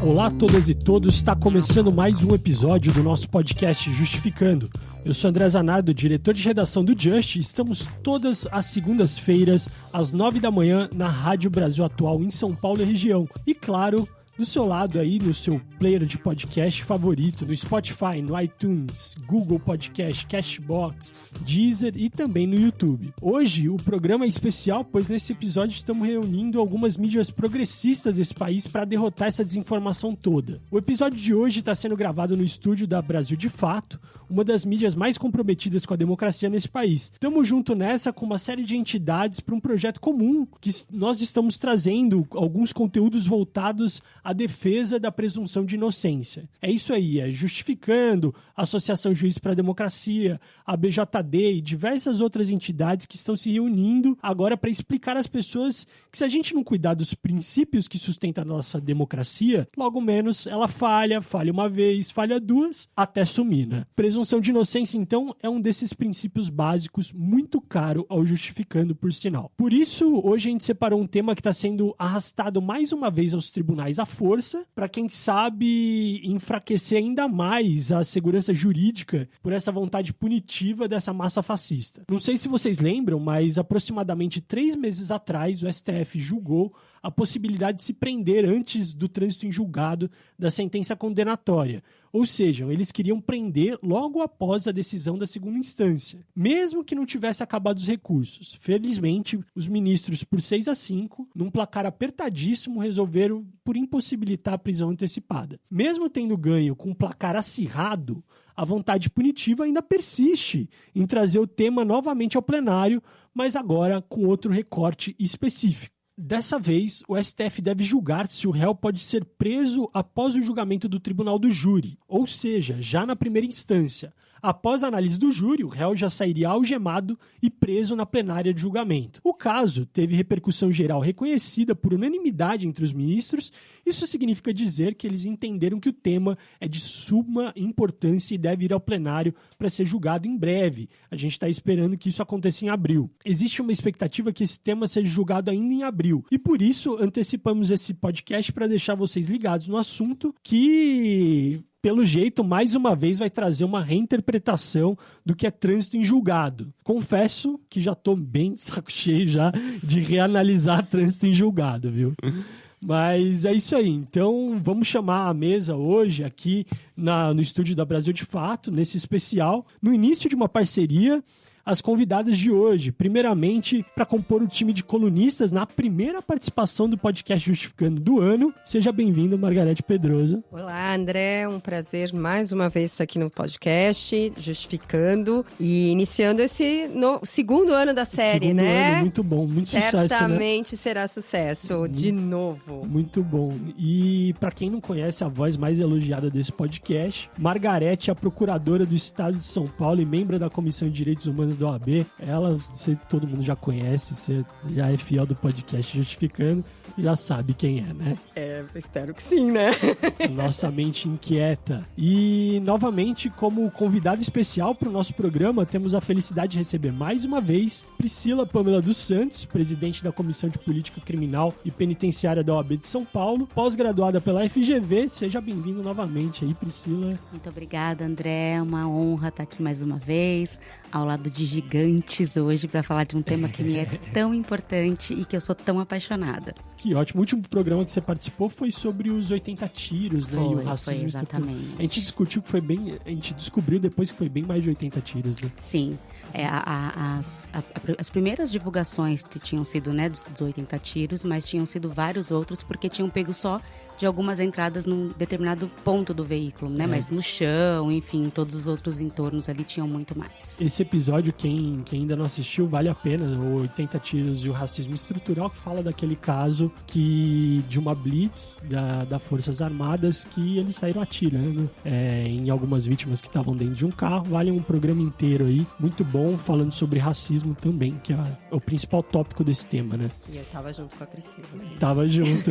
Olá a todas e todos, está começando mais um episódio do nosso podcast Justificando. Eu sou André Zanardo, diretor de redação do Just, e estamos todas as segundas-feiras, às 9 da manhã, na Rádio Brasil Atual, em São Paulo e região. E claro, do seu lado aí, no seu player de podcast favorito, no Spotify, no iTunes, Google Podcast, Cashbox, Deezer e também no YouTube. Hoje o programa é especial, pois nesse episódio estamos reunindo algumas mídias progressistas desse país para derrotar essa desinformação toda. O episódio de hoje está sendo gravado no estúdio da Brasil de Fato, uma das mídias mais comprometidas com a democracia nesse país. Estamos junto nessa com uma série de entidades para um projeto comum, que nós estamos trazendo alguns conteúdos voltados à defesa da presunção de inocência. É isso aí, é Justificando, a Associação Juiz para a Democracia, a BJD e diversas outras entidades que estão se reunindo agora para explicar às pessoas que se a gente não cuidar dos princípios que sustentam a nossa democracia, logo menos ela falha uma vez, falha duas, até sumir, né? Presunção de inocência, então, é um desses princípios básicos muito caro ao Justificando, por sinal. Por isso, hoje a gente separou um tema que está sendo arrastado mais uma vez aos tribunais à força, para quem sabe enfraquecer ainda mais a segurança jurídica por essa vontade punitiva dessa massa fascista. Não sei se vocês lembram, mas aproximadamente 3 meses atrás o STF julgou a possibilidade de se prender antes do trânsito em julgado da sentença condenatória. Ou seja, eles queriam prender logo após a decisão da segunda instância, mesmo que não tivesse acabado os recursos. Felizmente, os ministros, por 6-5, num placar apertadíssimo, resolveram por impossibilitar a prisão antecipada. Mesmo tendo ganho com um placar acirrado, a vontade punitiva ainda persiste em trazer o tema novamente ao plenário, mas agora com outro recorte específico. Dessa vez, o STF deve julgar se o réu pode ser preso após o julgamento do tribunal do júri, ou seja, já na primeira instância. Após a análise do júri, o réu já sairia algemado e preso na plenária de julgamento. O caso teve repercussão geral reconhecida por unanimidade entre os ministros. Isso significa dizer que eles entenderam que o tema é de suma importância e deve ir ao plenário para ser julgado em breve. A gente está esperando que isso aconteça em abril. Existe uma expectativa que esse tema seja julgado ainda em abril. E por isso, antecipamos esse podcast para deixar vocês ligados no assunto que, pelo jeito, mais uma vez vai trazer uma reinterpretação do que é trânsito em julgado. Confesso que já estou bem saco cheio já de reanalisar trânsito em julgado, viu? Mas é isso aí. Então, vamos chamar a mesa hoje aqui no estúdio da Brasil de Fato, nesse especial, no início de uma parceria, as convidadas de hoje. Primeiramente, para compor o time de colunistas na primeira participação do podcast Justificando do ano. Seja bem-vindo, Margarete Pedrosa. Olá, André. Um prazer mais uma vez estar aqui no podcast Justificando e iniciando esse segundo ano da série, segundo né? Ano, muito bom, muito sucesso, né? Certamente será sucesso, de novo. Muito bom. E para quem não conhece a voz mais elogiada desse podcast, Margarete é a procuradora do Estado de São Paulo e membro da Comissão de Direitos Humanos da OAB. Ela, todo mundo já conhece, você já é fiel do podcast Justificando, já sabe quem é, né? Espero que sim, né? Nossa mente inquieta. E, novamente, como convidado especial para o nosso programa, temos a felicidade de receber mais uma vez Priscila Pâmela dos Santos, presidente da Comissão de Política Criminal e Penitenciária da OAB de São Paulo, pós-graduada pela FGV. Seja bem-vindo novamente aí, Priscila. Muito obrigada, André. É uma honra estar aqui mais uma vez, ao lado de gigantes hoje, para falar de um tema que me é tão importante e que eu sou tão apaixonada. Que ótimo. O último programa que você participou foi sobre os 80 tiros, né? E o racismo estrutural. Exatamente. A gente discutiu que foi bem... A gente descobriu depois que foi bem mais de 80 tiros, né? Sim. As primeiras divulgações tinham sido, né, dos 80 tiros, mas tinham sido vários outros, porque tinham pego só de algumas entradas num determinado ponto do veículo, né? Mas no chão, enfim, todos os outros entornos ali tinham muito mais. Esse episódio, quem ainda não assistiu, vale a pena. O 80 tiros e o racismo estrutural, que fala daquele caso de uma blitz da Forças Armadas, que eles saíram atirando em algumas vítimas que estavam dentro de um carro. Vale um programa inteiro aí, muito bom, falando sobre racismo também, que é o principal tópico desse tema, né? E eu tava junto com a Priscila. Tava junto,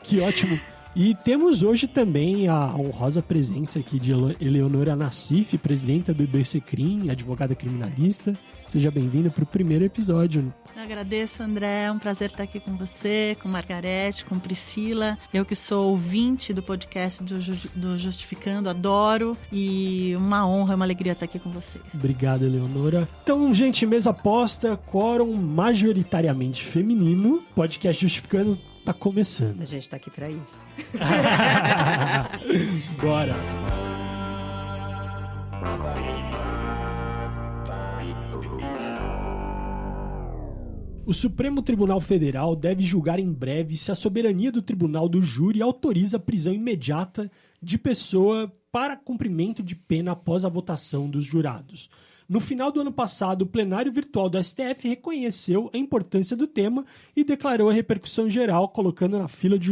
Que ótimo. E temos hoje também a honrosa presença aqui de Eleonora Nassif, presidenta do IBCCRIM, advogada criminalista. Seja bem-vinda para o primeiro episódio. Eu agradeço, André. É um prazer estar aqui com você, com Margarete, com Priscila. Eu que sou ouvinte do podcast do Justificando, adoro. E uma honra, uma alegria estar aqui com vocês. Obrigado, Eleonora. Então, gente, mesa posta, quórum majoritariamente feminino. Podcast Justificando tá começando. A gente tá aqui pra isso. Bora! O Supremo Tribunal Federal deve julgar em breve se a soberania do Tribunal do Júri autoriza a prisão imediata de pessoa para cumprimento de pena após a votação dos jurados. No final do ano passado, o plenário virtual do STF reconheceu a importância do tema e declarou a repercussão geral, colocando na fila de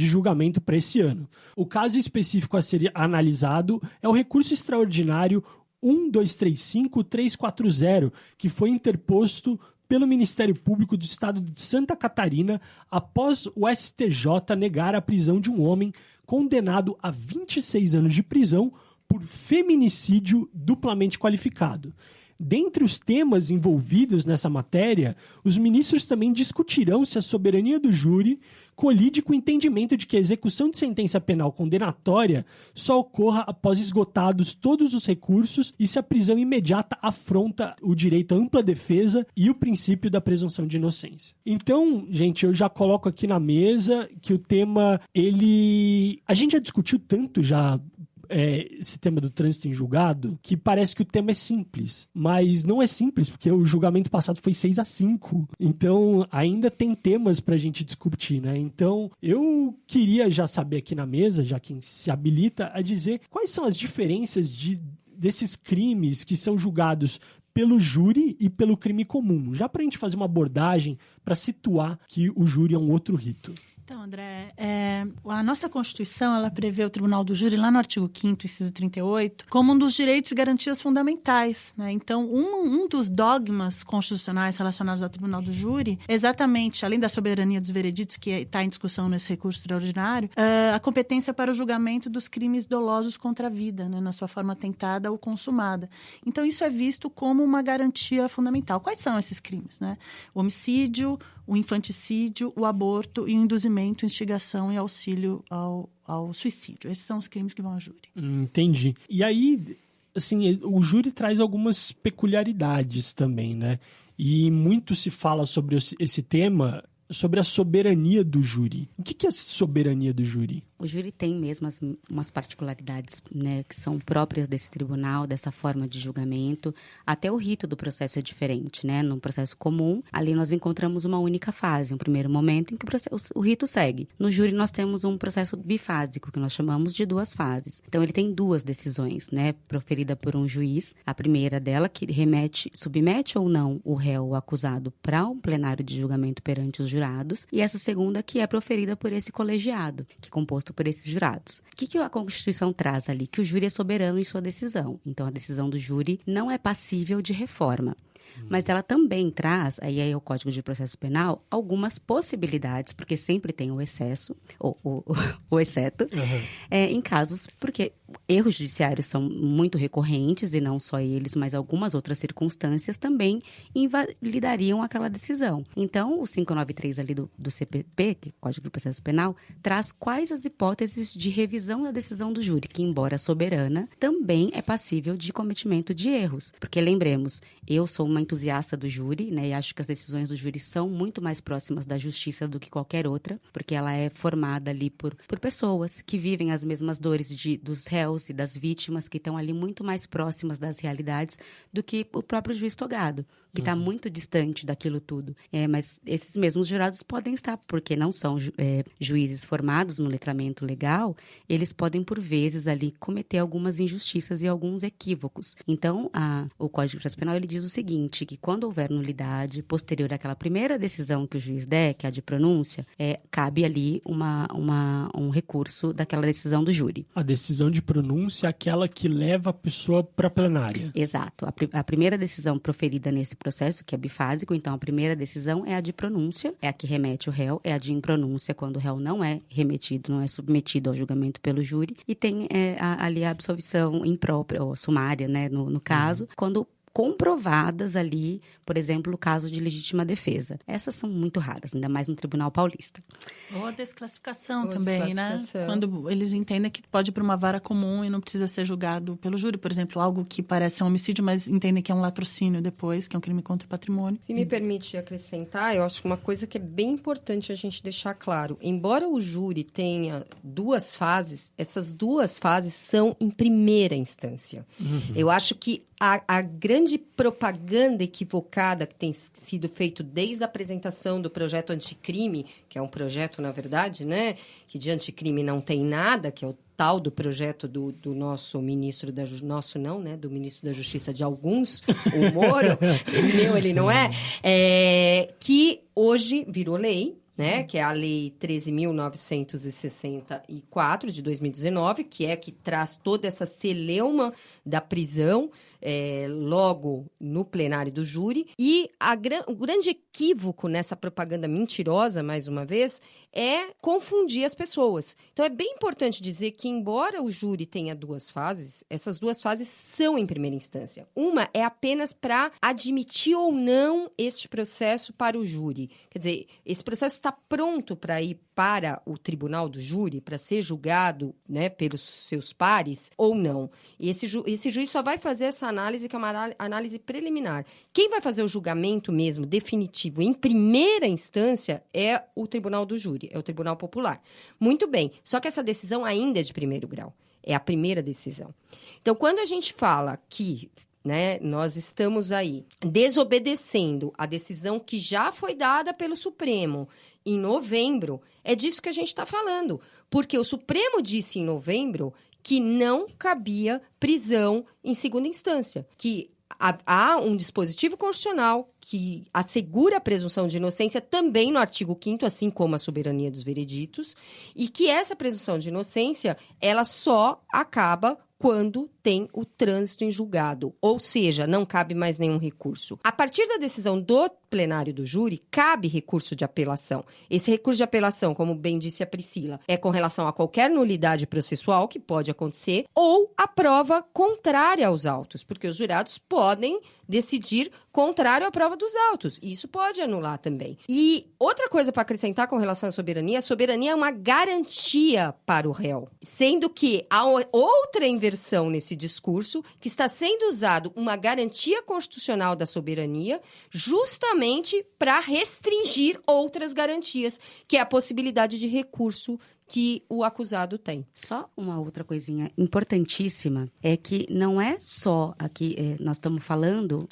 julgamento para esse ano. O caso específico a ser analisado é o recurso extraordinário 1235340, que foi interposto pelo Ministério Público do Estado de Santa Catarina após o STJ negar a prisão de um homem condenado a 26 anos de prisão por feminicídio duplamente qualificado. Dentre os temas envolvidos nessa matéria, os ministros também discutirão se a soberania do júri colide com o entendimento de que a execução de sentença penal condenatória só ocorra após esgotados todos os recursos e se a prisão imediata afronta o direito à ampla defesa e o princípio da presunção de inocência. Então, gente, eu já coloco aqui na mesa que o tema, a gente já discutiu tanto esse tema do trânsito em julgado, que parece que o tema é simples, mas não é simples, porque o julgamento passado foi 6-5, então ainda tem temas pra gente discutir, né? Então eu queria já saber aqui na mesa, já quem se habilita a dizer quais são as diferenças desses crimes que são julgados pelo júri e pelo crime comum, já pra gente fazer uma abordagem para situar que o júri é um outro rito. Então, André, a nossa Constituição, ela prevê o Tribunal do Júri, lá no artigo 5º, inciso 38, como um dos direitos e garantias fundamentais, né? Então, um dos dogmas constitucionais relacionados ao Tribunal do Júri, exatamente, além da soberania dos vereditos, que está em discussão nesse recurso extraordinário, a competência para o julgamento dos crimes dolosos contra a vida, né? Na sua forma tentada ou consumada. Então, isso é visto como uma garantia fundamental. Quais são esses crimes, né? O homicídio, o infanticídio, o aborto e o induzimento, instigação e auxílio ao suicídio. Esses são os crimes que vão a júri. Entendi. E aí, assim, o júri traz algumas peculiaridades também, né? E muito se fala sobre esse tema, sobre a soberania do júri. O que é a soberania do júri? O júri tem mesmo umas particularidades, né, que são próprias desse tribunal, dessa forma de julgamento. Até o rito do processo é diferente, né? No processo comum, ali nós encontramos uma única fase, um primeiro momento em que o rito segue. No júri nós temos um processo bifásico, que nós chamamos de 2 fases. Então ele tem 2 decisões, né, proferida por um juiz. A primeira dela que submete ou não o réu, o acusado, para um plenário de julgamento perante os jurados. E essa segunda que é proferida por esse colegiado, que é composto por esses jurados. O que a Constituição traz ali? Que o júri é soberano em sua decisão. Então, a decisão do júri não é passível de reforma. Mas ela também traz, aí é o Código de Processo Penal, algumas possibilidades, porque sempre tem o excesso, o exceto, em casos, porque erros judiciários são muito recorrentes, e não só eles, mas algumas outras circunstâncias também invalidariam aquela decisão. Então, o 593 ali do CPP, que é o Código de Processo Penal, traz quais as hipóteses de revisão da decisão do júri, que, embora soberana, também é passível de cometimento de erros. Porque, lembremos, eu sou uma entusiasta do júri, né, e acho que as decisões do júri são muito mais próximas da justiça do que qualquer outra, porque ela é formada ali por pessoas que vivem as mesmas dores dos réus e das vítimas, que estão ali muito mais próximas das realidades do que o próprio juiz togado, que está muito distante daquilo tudo. Mas esses mesmos jurados podem estar, porque não são juízes formados no letramento legal, eles podem, por vezes, ali cometer algumas injustiças e alguns equívocos. Então, o Código de Processo Penal, ele diz o seguinte: permite que, quando houver nulidade, posterior àquela primeira decisão que o juiz der, que é a de pronúncia, cabe ali um recurso daquela decisão do júri. A decisão de pronúncia é aquela que leva a pessoa para a plenária. Exato. A primeira decisão proferida nesse processo, que é bifásico, então a primeira decisão é a de pronúncia, é a que remete o réu, é a de impronúncia, quando o réu não é remetido, não é submetido ao julgamento pelo júri, e tem ali a absolvição imprópria, ou sumária, né, no caso, quando comprovadas ali, por exemplo, o caso de legítima defesa. Essas são muito raras, ainda mais no Tribunal Paulista. Ou a desclassificação também, né? Quando eles entendem que pode ir para uma vara comum e não precisa ser julgado pelo júri. Por exemplo, algo que parece um homicídio, mas entendem que é um latrocínio depois, que é um crime contra o patrimônio. Se me permite acrescentar, eu acho que uma coisa que é bem importante a gente deixar claro. Embora o júri tenha 2 fases, essas 2 fases são em primeira instância. Eu acho que a grande propaganda equivocada que tem sido feito desde a apresentação do projeto anticrime, que é um projeto, na verdade, né, que de anticrime não tem nada, que é o tal do projeto do nosso ministro da Justiça, nosso não, né, do ministro da Justiça de alguns, o Moro, ele não é, que hoje virou lei, né, que é a Lei 13.964, de 2019, que traz toda essa celeuma da prisão, logo no plenário do júri. E o grande equívoco nessa propaganda mentirosa, mais uma vez, é confundir as pessoas. Então, é bem importante dizer que, embora o júri tenha 2 fases, essas 2 fases são em primeira instância. Uma é apenas para admitir ou não este processo para o júri. Quer dizer, esse processo está pronto para ir para o tribunal do júri, para ser julgado, né, pelos seus pares ou não. E esse juiz só vai fazer essa análise, que é uma análise preliminar. Quem vai fazer o julgamento mesmo, definitivo, em primeira instância, é o tribunal do júri, é o Tribunal Popular. Muito bem, só que essa decisão ainda é de primeiro grau. É a primeira decisão. Então, quando a gente fala que, né, nós estamos aí desobedecendo a decisão que já foi dada pelo Supremo em novembro, é disso que a gente está falando. Porque o Supremo disse em novembro que não cabia prisão em segunda instância, que há um dispositivo constitucional que assegura a presunção de inocência também no artigo 5º, assim como a soberania dos vereditos, e que essa presunção de inocência, ela só acaba quando tem o trânsito em julgado, ou seja, não cabe mais nenhum recurso. A partir da decisão do plenário do júri, cabe recurso de apelação. Esse recurso de apelação, como bem disse a Priscila, é com relação a qualquer nulidade processual que pode acontecer, ou a prova contrária aos autos, porque os jurados podem decidir contrário à prova dos autos, e isso pode anular também. E outra coisa para acrescentar com relação à soberania, a soberania é uma garantia para o réu, sendo que há outra inversão nesse discurso, que está sendo usado uma garantia constitucional da soberania justamente para restringir outras garantias, que é a possibilidade de recurso que o acusado tem. Só uma outra coisinha importantíssima é que não é só aqui, nós estamos falando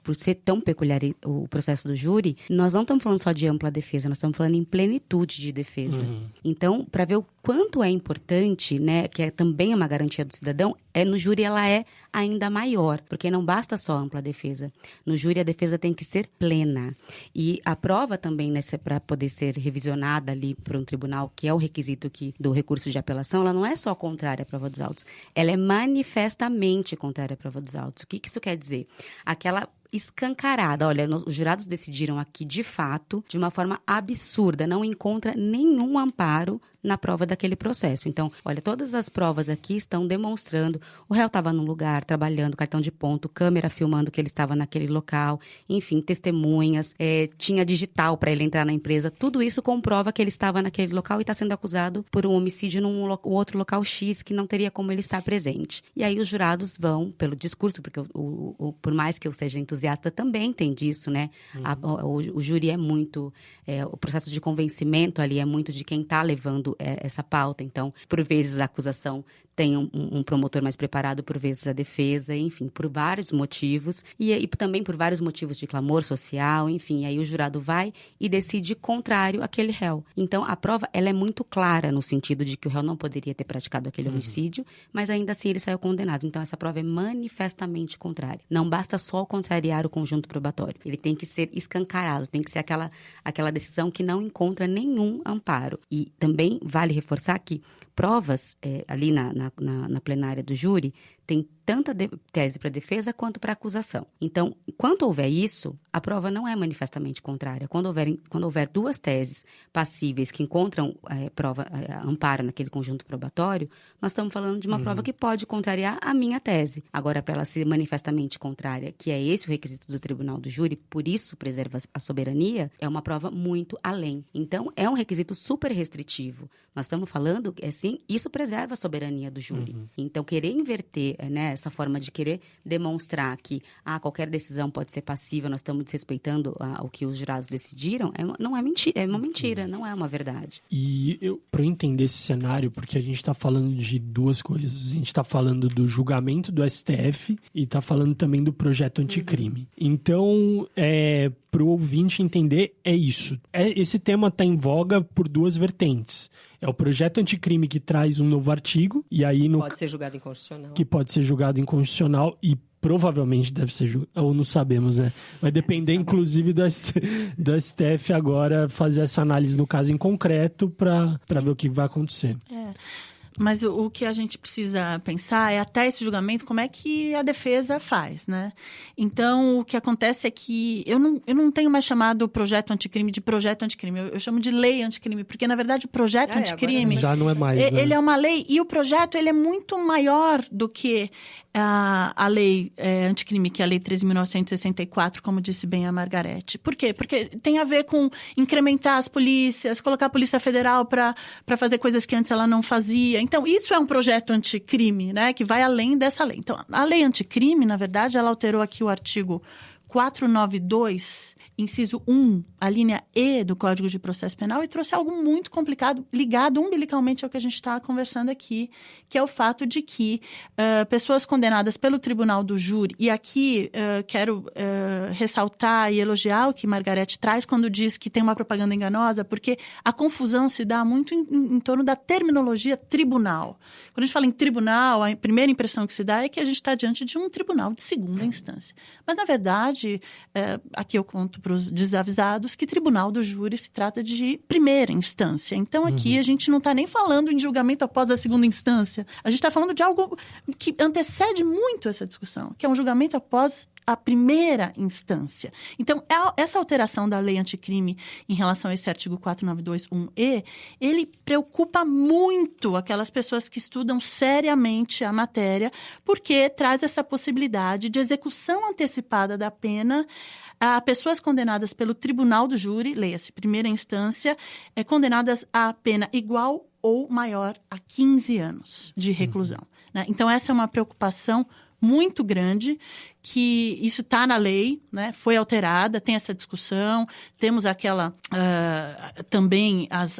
por ser tão peculiar o processo do júri, nós não estamos falando só de ampla defesa, nós estamos falando em plenitude de defesa. Então, para ver o quanto é importante, né, que é também uma garantia do cidadão, no júri ela é ainda maior, porque não basta só ampla defesa. No júri a defesa tem que ser plena. E a prova também, né, para poder ser revisionada ali por um tribunal, que é o requisito do recurso de apelação, ela não é só contrária à prova dos autos, ela é manifestamente contrária à prova dos autos. O que isso quer dizer? Aquela escancarada, olha, os jurados decidiram aqui de fato, de uma forma absurda, não encontra nenhum amparo na prova daquele processo. Então, olha, todas as provas aqui estão demonstrando, o réu estava num lugar, trabalhando, cartão de ponto, câmera filmando que ele estava naquele local, enfim, testemunhas, tinha digital para ele entrar na empresa, tudo isso comprova que ele estava naquele local e está sendo acusado por um homicídio num outro local X que não teria como ele estar presente. E aí os jurados vão, pelo discurso, porque por mais que eu seja entusiasta, também tem disso, né? O júri é muito, o processo de convencimento ali é muito de quem está levando essa pauta. Então, por vezes a acusação tem um promotor mais preparado, por vezes a defesa, enfim, por vários motivos. E também por vários motivos de clamor social, enfim. Aí o jurado vai e decide contrário àquele réu. Então, a prova, ela é muito clara no sentido de que o réu não poderia ter praticado aquele homicídio, mas ainda assim ele saiu condenado. Então, essa prova é manifestamente contrária. Não basta só contrariar o conjunto probatório. Ele tem que ser escancarado, tem que ser aquela decisão que não encontra nenhum amparo. E também vale reforçar que provas ali na plenária do júri tem tanta tese para defesa quanto para acusação. Então, enquanto houver isso, a prova não é manifestamente contrária. Quando houver duas teses passíveis que encontram amparo naquele conjunto probatório, nós estamos falando de uma prova que pode contrariar a minha tese. Agora, para ela ser manifestamente contrária, que é esse o requisito do tribunal do júri, por isso preserva a soberania, é uma prova muito além. Então, é um requisito super restritivo. Nós estamos falando, assim, isso preserva a soberania do júri. Então, querer inverter essa forma de querer demonstrar que qualquer decisão pode ser passível, nós estamos desrespeitando o que os jurados decidiram, não é mentira, é uma mentira, não é uma verdade. E para eu entender esse cenário, porque a gente está falando de duas coisas. A gente está falando do julgamento do STF e está falando também do projeto anticrime. Então, para o ouvinte entender, é isso. Esse tema está em voga por duas vertentes. É o projeto anticrime que traz um novo artigo, e aí pode ser julgado inconstitucional. Que pode ser julgado inconstitucional e provavelmente deve ser julgado, ou não sabemos, né? Vai depender, inclusive, do STF agora fazer essa análise no caso em concreto para ver o que vai acontecer. Mas o que a gente precisa pensar é, até esse julgamento, como é que a defesa faz, né? Então, o que acontece é que eu não tenho mais chamado o projeto anticrime de projeto anticrime. Eu chamo de lei anticrime, porque, na verdade, o projeto anticrime... Já não é mais, né? Ele é uma lei, e o projeto ele é muito maior do que a lei anticrime, que é a Lei 13.964, como disse bem a Margarete. Por quê? Porque tem a ver com incrementar as polícias, colocar a Polícia Federal para fazer coisas que antes ela não fazia. Então, isso é um projeto anticrime, né? Que vai além dessa lei. Então, a lei anticrime, na verdade, ela alterou aqui o artigo 492, inciso 1, a linha E do Código de Processo Penal, e trouxe algo muito complicado, ligado umbilicalmente ao que a gente está conversando aqui, que é o fato de que pessoas condenadas pelo tribunal do júri, e aqui quero ressaltar e elogiar o que Margarete traz quando diz que tem uma propaganda enganosa, porque a confusão se dá muito em torno da terminologia tribunal. Quando a gente fala em tribunal, a primeira impressão que se dá é que a gente está diante de um tribunal de segunda instância. Mas, na verdade, aqui eu conto para os desavisados que tribunal do júri se trata de primeira instância. Então, aqui a gente não está nem falando em julgamento após a segunda instância. A gente está falando de algo que antecede muito essa discussão, que é um julgamento após a primeira instância. Então, essa alteração da lei anticrime em relação a esse artigo 492.1e, ele preocupa muito aquelas pessoas que estudam seriamente a matéria, porque traz essa possibilidade de execução antecipada da pena a pessoas condenadas pelo tribunal do júri, leia-se, primeira instância, condenadas a pena igual ou maior a 15 anos de reclusão. Né? Então, essa é uma preocupação muito grande, que isso está na lei, né? Foi alterada, tem essa discussão, temos aquela também as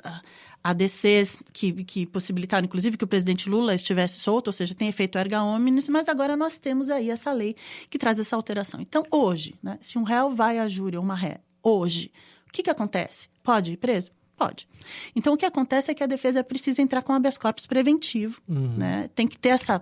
ADCs que possibilitaram, inclusive, que o presidente Lula estivesse solto, ou seja, tem efeito erga omnes, mas agora nós temos aí essa lei que traz essa alteração. Então, hoje, né, se um réu vai à júri ou uma ré, hoje, o que acontece? Pode ir preso? Pode. Então, o que acontece é que a defesa precisa entrar com habeas corpus preventivo, né? Tem que ter essa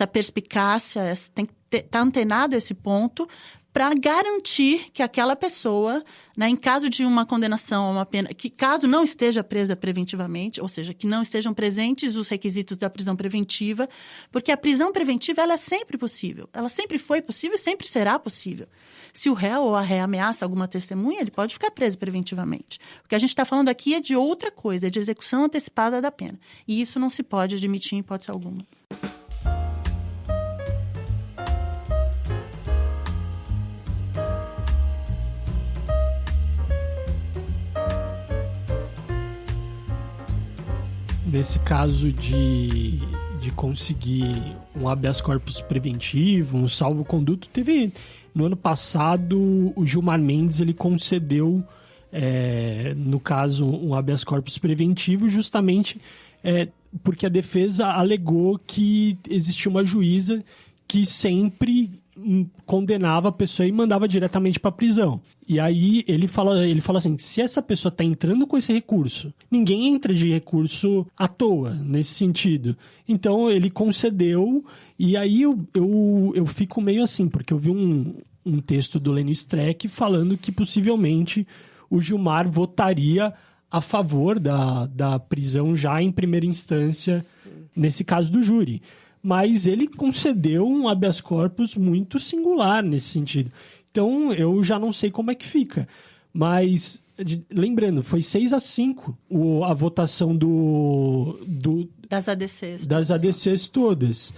perspicácia, tem que estar antenado a esse ponto para garantir que aquela pessoa, né, em caso de uma condenação a uma pena, que caso não esteja presa preventivamente, ou seja, que não estejam presentes os requisitos da prisão preventiva, porque a prisão preventiva ela é sempre possível, ela sempre foi possível e sempre será possível. Se o réu ou a ré ameaça alguma testemunha, ele pode ficar preso preventivamente. O que a gente está falando aqui é de outra coisa, é de execução antecipada da pena. E isso não se pode admitir em hipótese alguma. Nesse caso de conseguir um habeas corpus preventivo, um salvo-conduto, teve no ano passado o Gilmar Mendes, ele concedeu, no caso, um habeas corpus preventivo justamente porque a defesa alegou que existia uma juíza que sempre condenava a pessoa e mandava diretamente para a prisão. E aí ele fala assim, se essa pessoa está entrando com esse recurso, ninguém entra de recurso à toa, nesse sentido. Então ele concedeu, e aí eu fico meio assim, porque eu vi um texto do Lênio Streck falando que possivelmente o Gilmar votaria a favor da prisão já em primeira instância, nesse caso do júri. Mas ele concedeu um habeas corpus muito singular nesse sentido. Então, eu já não sei como é que fica. Mas, lembrando, foi 6-5 a votação das ADCs. Das ADCs todas.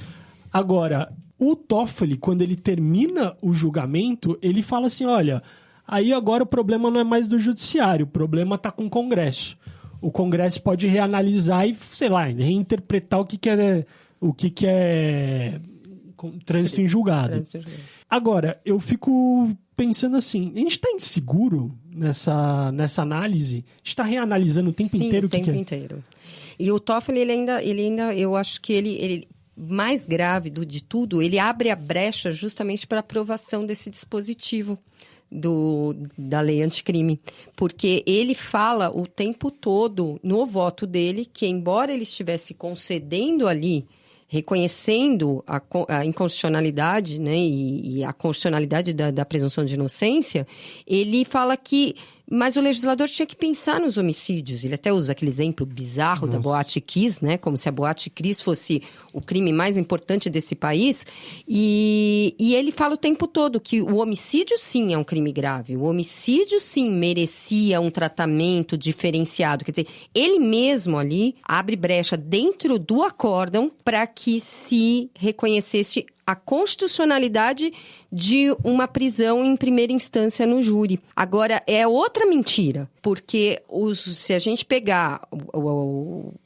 Agora, o Toffoli, quando ele termina o julgamento, ele fala assim, olha, aí agora o problema não é mais do judiciário, o problema está com o Congresso. O Congresso pode reanalisar e, sei lá, reinterpretar o que é trânsito em julgado. Agora, eu fico pensando assim, a gente está inseguro nessa análise? A gente está reanalisando o tempo inteiro o que é? Sim, o tempo inteiro. E o Toffoli, ele ainda, eu acho que ele mais grave de tudo, ele abre a brecha justamente para a aprovação desse dispositivo da lei anticrime, porque ele fala o tempo todo no voto dele que, embora ele estivesse concedendo ali, reconhecendo a inconstitucionalidade, né, e a constitucionalidade da presunção de inocência, ele fala que mas o legislador tinha que pensar nos homicídios. Ele até usa aquele exemplo bizarro da Boate Kiss, né? Como se a Boate Kiss fosse o crime mais importante desse país. E ele fala o tempo todo que o homicídio, sim, é um crime grave. O homicídio, sim, merecia um tratamento diferenciado. Quer dizer, ele mesmo ali abre brecha dentro do acórdão para que se reconhecesse a constitucionalidade de uma prisão em primeira instância no júri. Agora, é outra mentira, porque se a gente pegar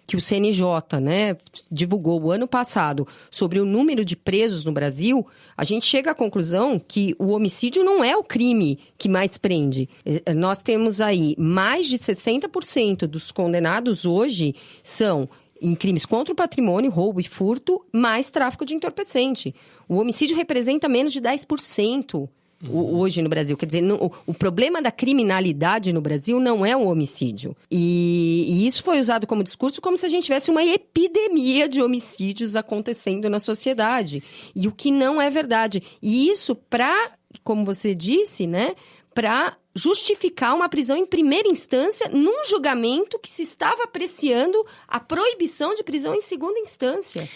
que o CNJ, né, divulgou o ano passado sobre o número de presos no Brasil, a gente chega à conclusão que o homicídio não é o crime que mais prende. Nós temos aí mais de 60% dos condenados hoje são em crimes contra o patrimônio, roubo e furto, mais tráfico de entorpecente. O homicídio representa menos de 10% hoje no Brasil. Quer dizer, o problema da criminalidade no Brasil não é o homicídio. E isso foi usado como discurso como se a gente tivesse uma epidemia de homicídios acontecendo na sociedade. E o que não é verdade. E isso como você disse, né, para justificar uma prisão em primeira instância num julgamento que se estava apreciando a proibição de prisão em segunda instância.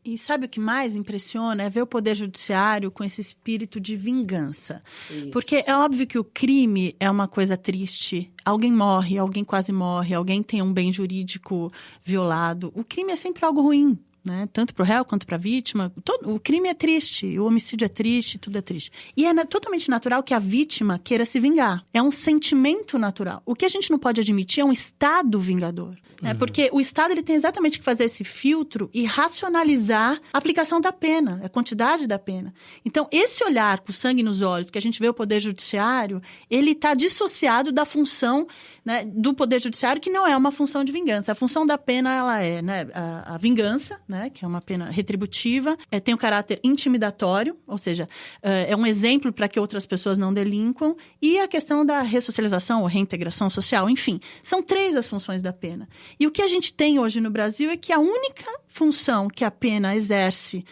E sabe o que mais impressiona? É ver o Poder Judiciário com esse espírito de vingança. Isso. Porque é óbvio que o crime é uma coisa triste. Alguém morre, alguém quase morre, alguém tem um bem jurídico violado. O crime é sempre algo ruim, né? Tanto para o réu quanto para a vítima. O crime é triste, o homicídio é triste, tudo é triste. E é totalmente natural que a vítima queira se vingar. É um sentimento natural. O que a gente não pode admitir é um Estado vingador. Né? Porque o Estado ele tem exatamente que fazer esse filtro e racionalizar a aplicação da pena, a quantidade da pena. Então, esse olhar com sangue nos olhos, que a gente vê o Poder Judiciário, ele está dissociado da função, né, do Poder Judiciário, que não é uma função de vingança. A função da pena, ela é, né, a vingança, né, que é uma pena retributiva, tem um caráter intimidatório, ou seja, é um exemplo para que outras pessoas não delinquam, e a questão da ressocialização ou reintegração social, enfim, são 3 as funções da pena. E o que a gente tem hoje no Brasil é que a única função que a pena exerce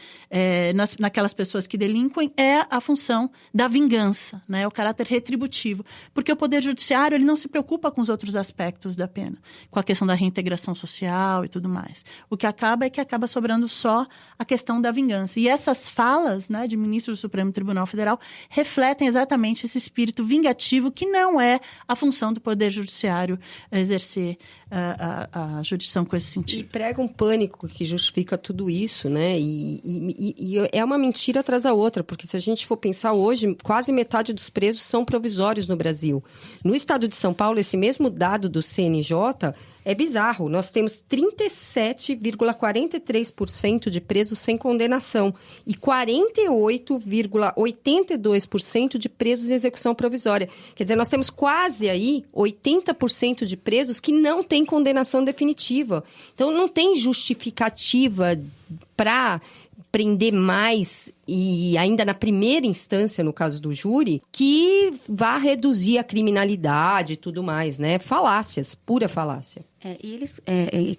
naquelas pessoas que delinquem é a função da vingança, né? O caráter retributivo. Porque o Poder Judiciário ele não se preocupa com os outros aspectos da pena, com a questão da reintegração social e tudo mais. O que acaba é que acaba sobrando só a questão da vingança. E essas falas, né, de ministros do Supremo Tribunal Federal refletem exatamente esse espírito vingativo que não é a função do Poder Judiciário exercer a jurisdição com esse sentido. E prega um pânico que justifica tudo isso, né? E é uma mentira atrás da outra, porque se a gente for pensar hoje, quase metade dos presos são provisórios no Brasil. No estado de São Paulo, esse mesmo dado do CNJ é bizarro. Nós temos 37,43% 46% de presos sem condenação e 48,82% de presos em execução provisória. Quer dizer, nós temos quase aí 80% de presos que não têm condenação definitiva. Então, não tem justificativa para prender mais, e ainda na primeira instância, no caso do júri, que vá reduzir a criminalidade e tudo mais, né? Falácias, pura falácia. É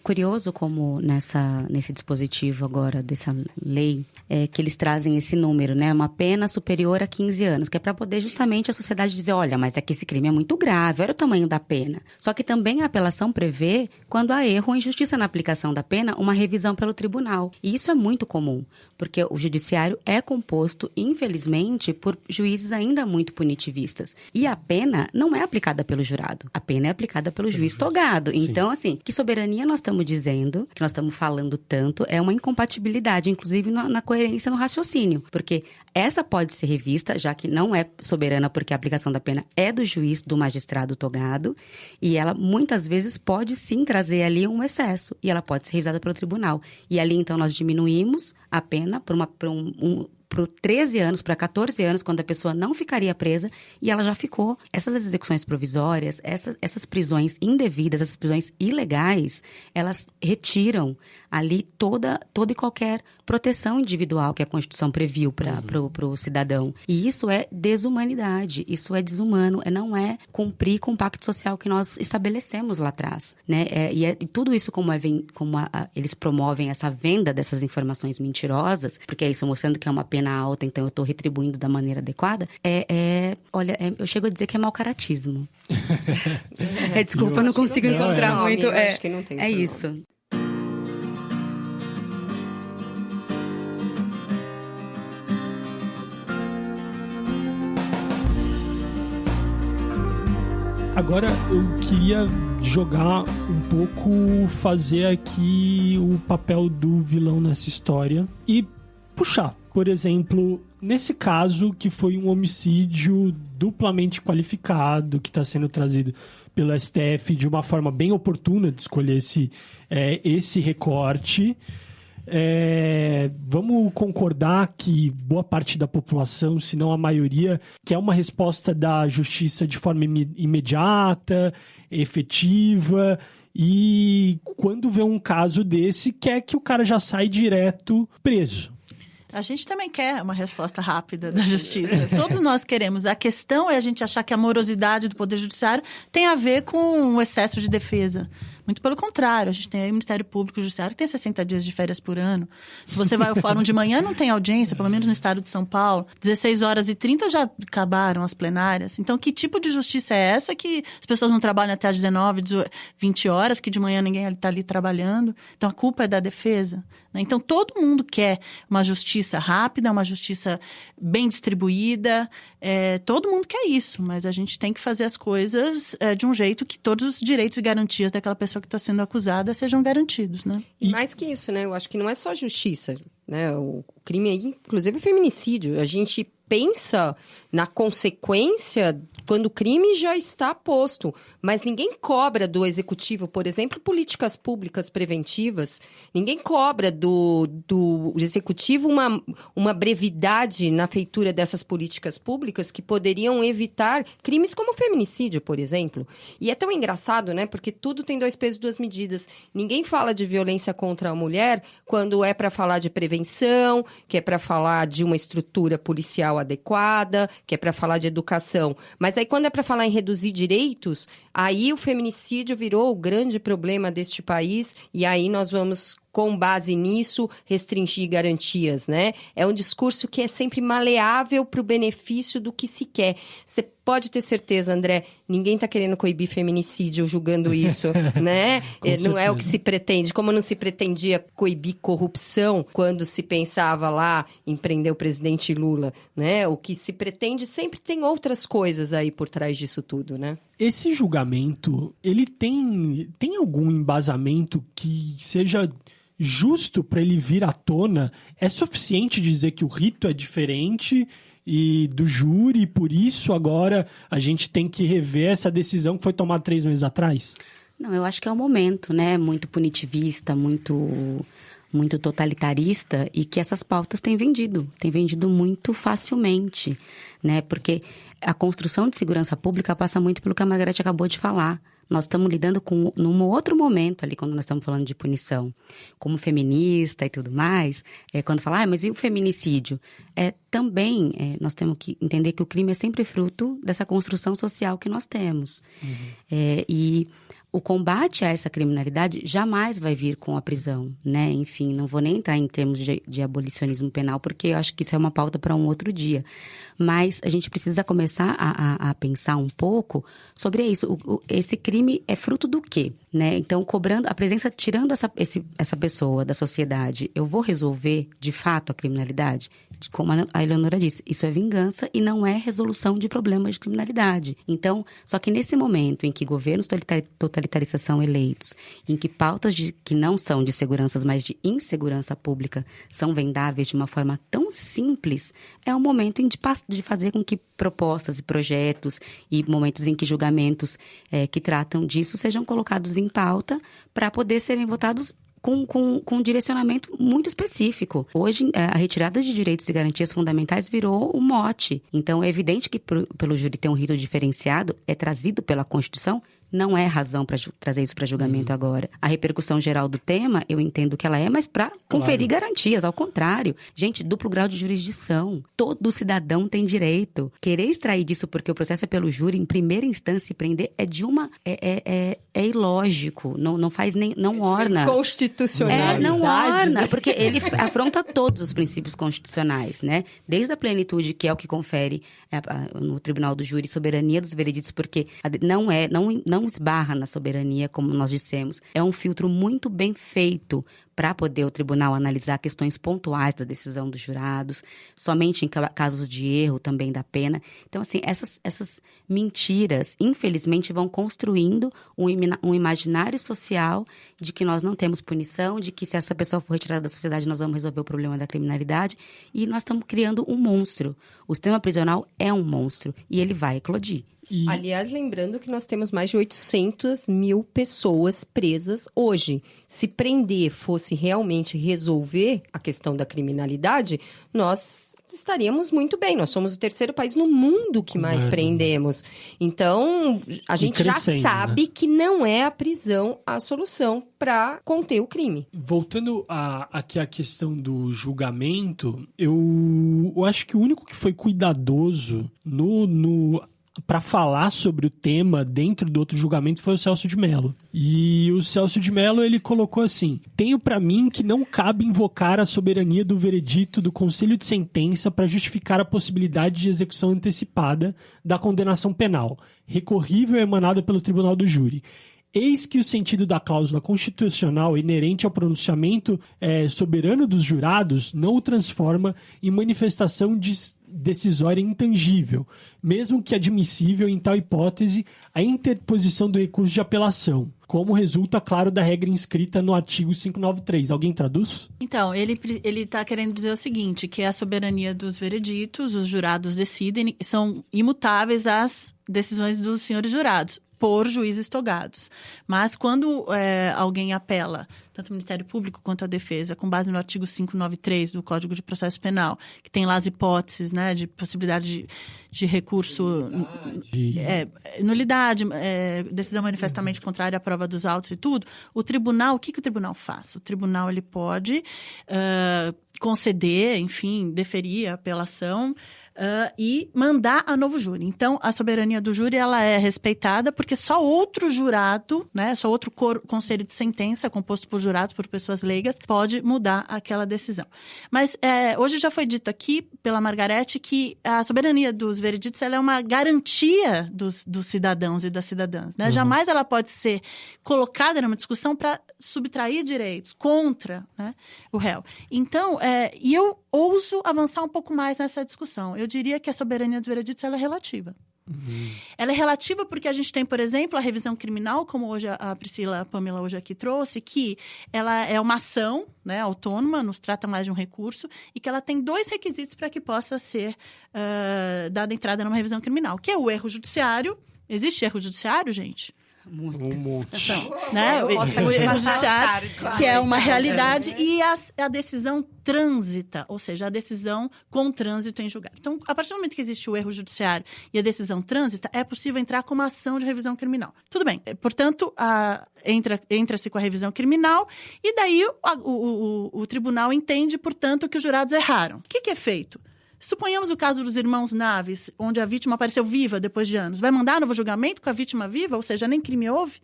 curioso como nesse dispositivo agora, dessa lei, que eles trazem esse número, né? Uma pena superior a 15 anos, que é para poder justamente a sociedade dizer, olha, mas é que esse crime é muito grave, olha o tamanho da pena. Só que também a apelação prevê, quando há erro ou injustiça na aplicação da pena, uma revisão pelo tribunal. E isso é muito comum, porque o judiciário é composto, infelizmente, por juízes ainda muito punitivistas. E a pena não é aplicada pelo jurado, a pena é aplicada pelo juiz togado. Sim. Então, assim, que soberania nós estamos dizendo, que nós estamos falando tanto, é uma incompatibilidade, inclusive na coerência no raciocínio. Porque essa pode ser revista, já que não é soberana, porque a aplicação da pena é do juiz, do magistrado togado, e ela muitas vezes pode sim trazer ali um excesso, e ela pode ser revisada pelo tribunal. E ali, então, nós diminuímos a pena por 13 anos para 14 anos, quando a pessoa não ficaria presa, e ela já ficou. Essas execuções provisórias, essas prisões indevidas, essas prisões ilegais, elas retiram ali toda e qualquer proteção individual que a Constituição previu para o cidadão. E isso é desumanidade, isso é desumano, não é cumprir com o pacto social que nós estabelecemos lá atrás, né? E tudo isso, como eles promovem essa venda dessas informações mentirosas, porque é isso, mostrando que é uma pena alta, então eu estou retribuindo da maneira adequada, eu chego a dizer que é mau caratismo. Desculpa, eu não consigo encontrar muito. Acho que não tem é isso. Agora eu queria jogar um pouco, fazer aqui o papel do vilão nessa história e puxar, por exemplo, nesse caso que foi um homicídio duplamente qualificado, que está sendo trazido pelo STF de uma forma bem oportuna de escolher esse recorte. Vamos concordar que boa parte da população, se não a maioria, quer uma resposta da justiça de forma imediata, efetiva, e quando vê um caso desse, quer que o cara já saia direto preso. A gente também quer uma resposta rápida da justiça. Todos nós queremos. A questão é a gente achar que a morosidade do Poder Judiciário tem a ver com o excesso de defesa. Muito pelo contrário, a gente tem aí o Ministério Público e Judiciário que tem 60 dias de férias por ano. Se você vai ao fórum de manhã, não tem audiência, pelo menos no estado de São Paulo. 16h30 já acabaram as plenárias. Então, que tipo de justiça é essa que as pessoas não trabalham até às 19, 20 horas, que de manhã ninguém está ali trabalhando? Então, a culpa é da defesa, né? Então, todo mundo quer uma justiça rápida, uma justiça bem distribuída. Todo mundo quer isso, mas a gente tem que fazer as coisas de um jeito que todos os direitos e garantias daquela pessoa que está sendo acusada sejam garantidos, né? E mais que isso, né? Eu acho que não é só justiça, né? O crime aí, inclusive, é feminicídio. A gente pensa na consequência quando o crime já está posto. Mas ninguém cobra do executivo, por exemplo, políticas públicas preventivas. Ninguém cobra do executivo uma brevidade na feitura dessas políticas públicas que poderiam evitar crimes como feminicídio, por exemplo. E é tão engraçado, né? Porque tudo tem 2 pesos e 2 medidas. Ninguém fala de violência contra a mulher quando é para falar de prevenção, que é para falar de uma estrutura policial adequada, que é para falar de educação. Mas aí, quando é para falar em reduzir direitos, aí o feminicídio virou o grande problema deste país, e aí nós vamos, com base nisso, restringir garantias, né? É um discurso que é sempre maleável para o benefício do que se quer. Você pode ter certeza, André, ninguém está querendo coibir feminicídio julgando isso, né? Não é o que se pretende. Como não se pretendia coibir corrupção quando se pensava lá em prender o presidente Lula, né? O que se pretende sempre tem outras coisas aí por trás disso tudo, né? Esse julgamento, ele tem algum embasamento que seja justo para ele vir à tona? É suficiente dizer que o rito é diferente e do júri, por isso agora a gente tem que rever essa decisão que foi tomada 3 meses atrás? Não, eu acho que é um momento, né? Muito punitivista, muito muito totalitarista e que essas pautas têm vendido muito facilmente, né? Porque a construção de segurança pública passa muito pelo que a Margarete acabou de falar. Nós estamos lidando com, num outro momento ali, quando nós estamos falando de punição, como feminista e tudo mais, quando fala, mas e o feminicídio? Também nós temos que entender que o crime é sempre fruto dessa construção social que nós temos. E o combate a essa criminalidade jamais vai vir com a prisão, né? Enfim, não vou nem entrar em termos de abolicionismo penal, porque eu acho que isso é uma pauta para um outro dia. Mas a gente precisa começar a pensar um pouco sobre isso. Esse crime é fruto do quê? Né? Então, cobrando a presença, tirando essa pessoa da sociedade, eu vou resolver, de fato, a criminalidade? Como a Eleonora disse, isso é vingança e não é resolução de problemas de criminalidade. Então, só que nesse momento em que governos totalitaristas são eleitos, em que pautas que não são de segurança, mas de insegurança pública são vendáveis de uma forma tão simples, é o momento de fazer com que propostas e projetos e momentos em que julgamentos que tratam disso sejam colocados em pauta para poder serem votados com um direcionamento muito específico. Hoje, a retirada de direitos e garantias fundamentais virou um mote. Então, é evidente que pelo júri ter um rito diferenciado, é trazido pela Constituição, não é razão para trazer isso para julgamento agora. A repercussão geral do tema, eu entendo que ela mas para conferir garantias, ao contrário. Gente, duplo grau de jurisdição. Todo cidadão tem direito. Querer extrair disso porque o processo é pelo júri, em primeira instância, e prender é ilógico. Não faz nem... Não orna. Constitucionalidade. Não orna, porque ele afronta todos os princípios constitucionais, né? Desde a plenitude, que é o que confere no Tribunal do Júri soberania dos vereditos, porque não esbarra na soberania, como nós dissemos. É um filtro muito bem feito para poder o tribunal analisar questões pontuais da decisão dos jurados, somente em casos de erro também da pena. Então, assim, essas mentiras, infelizmente, vão construindo um imaginário social de que nós não temos punição, de que se essa pessoa for retirada da sociedade, nós vamos resolver o problema da criminalidade, e nós estamos criando um monstro. O sistema prisional é um monstro e ele vai eclodir. Aliás, lembrando que nós temos mais de 800 mil pessoas presas hoje. Se prender fosse realmente resolver a questão da criminalidade, nós estaríamos muito bem. Nós somos o terceiro país no mundo que mais prendemos. Então, a gente já sabe, né, que não é a prisão a solução para conter o crime. Voltando aqui à questão do julgamento, eu acho que o único que foi cuidadoso para falar sobre o tema dentro do outro julgamento foi o Celso de Mello. E o Celso de Mello, ele colocou assim: tenho para mim que não cabe invocar a soberania do veredito do Conselho de Sentença para justificar a possibilidade de execução antecipada da condenação penal, recorrível e emanada pelo Tribunal do Júri. Eis que o sentido da cláusula constitucional inerente ao pronunciamento soberano dos jurados não o transforma em manifestação decisória intangível, mesmo que admissível em tal hipótese a interposição do recurso de apelação, como resulta claro da regra inscrita no artigo 593. Alguém traduz? Então, ele está querendo dizer o seguinte, que a soberania dos vereditos, os jurados decidem, são imutáveis às decisões dos senhores jurados, por juízes togados. Mas quando alguém apela, tanto o Ministério Público quanto a defesa, com base no artigo 593 do Código de Processo Penal, que tem lá as hipóteses, né, de possibilidade de recurso... Nulidade, decisão manifestamente contrária à prova dos autos e tudo, o tribunal, o que o tribunal faz? O tribunal, ele pode conceder, enfim, deferir a apelação e mandar a novo júri. Então, a soberania do júri, ela é respeitada porque só outro jurado, né, só outro conselho de sentença, composto por jurados, por pessoas leigas, pode mudar aquela decisão. Mas hoje já foi dito aqui pela Margarete que a soberania dos vereditos, ela é uma garantia dos cidadãos e das cidadãs, né? Uhum. Jamais ela pode ser colocada numa discussão para subtrair direitos contra, né, o réu. Então, e eu ouso avançar um pouco mais nessa discussão. Eu diria que a soberania dos vereditos, ela é relativa. Uhum. Ela é relativa porque a gente tem, por exemplo, a revisão criminal, como hoje a Pamela hoje aqui trouxe, que ela é uma ação, né, autônoma, nos trata mais de um recurso, e que ela tem 2 requisitos para que possa ser dada entrada numa revisão criminal, que é o erro judiciário. Existe erro judiciário, gente? Um monte. Né? O erro judiciário, que é uma realidade, e a decisão trânsita, ou seja, a decisão com trânsito em julgado. Então, a partir do momento que existe o erro judiciário e a decisão trânsita, é possível entrar com uma ação de revisão criminal. Tudo bem. Portanto, entra-se com a revisão criminal e daí o tribunal entende, portanto, que os jurados erraram. O que é feito? Suponhamos o caso dos irmãos Naves, onde a vítima apareceu viva depois de anos. Vai mandar novo julgamento com a vítima viva? Ou seja, nem crime houve?